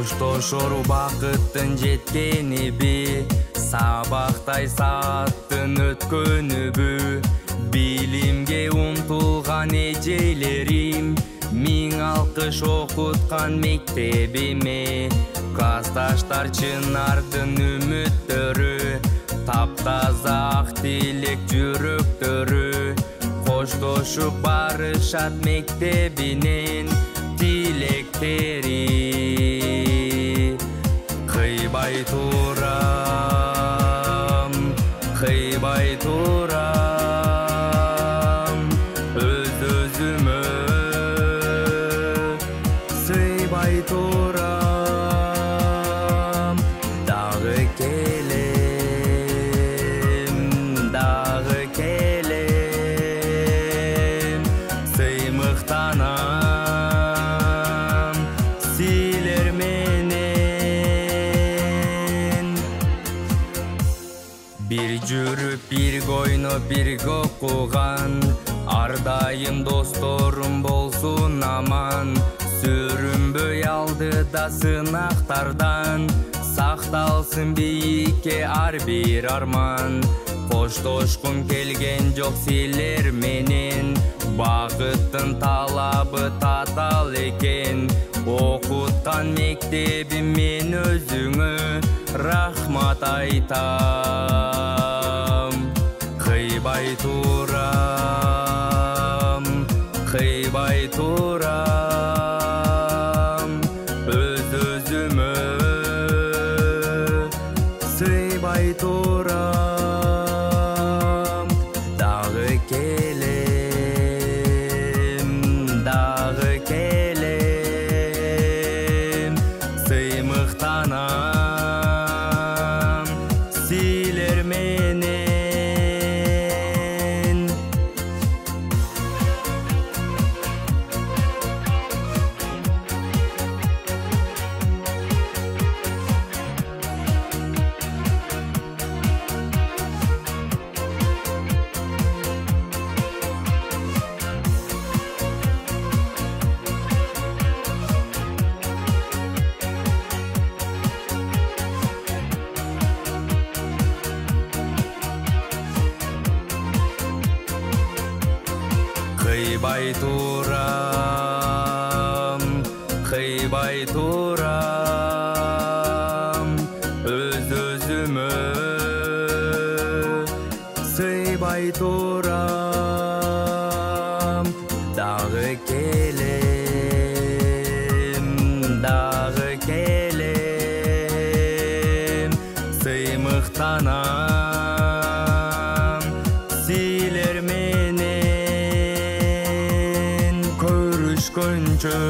коштошор бакыттын жеткениби, сабактай сааттын өткөнүбү, билимге умтулган эжейлерим, миң алкыш окуткан мектебиме, классташтар чынардын үмүттөрү, таптаза ак тилек жүрөктөрү, коштошуп барышат мектебинен тилектери. Кыйбай турам, кыйбай турам, өз-өзүмө сыйбай турам. Дагы келем, дагы келем, сыймыктанам силер менен. Бир жүрүп, бирге ойноп, бирге окуган, ар дайым досторум болсун аман. Сүрүнбөй алдыда сынактардан, сакталсын бийикке ар бир арман. Коштошкум келген жок силер менен, бакыттын талабы татал экен. Окуткан мектебим мен өзүңө рахмат айтам. Кыйбай турам, кыйбай турам, өз-өзүмө сыйбай турам. Дагы келем, дагы келем, сыймыктанам силер менен. Кыйбай турам, кыйбай турам, өз-өзүмө сыйбай турам. Дагы келем, дагы келем, сыймыктанам силер менен. Көрүшкөнчө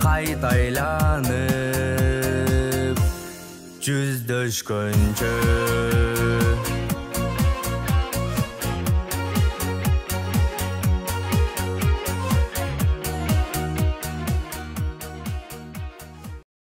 кайта айланып, жүздөшкөнчө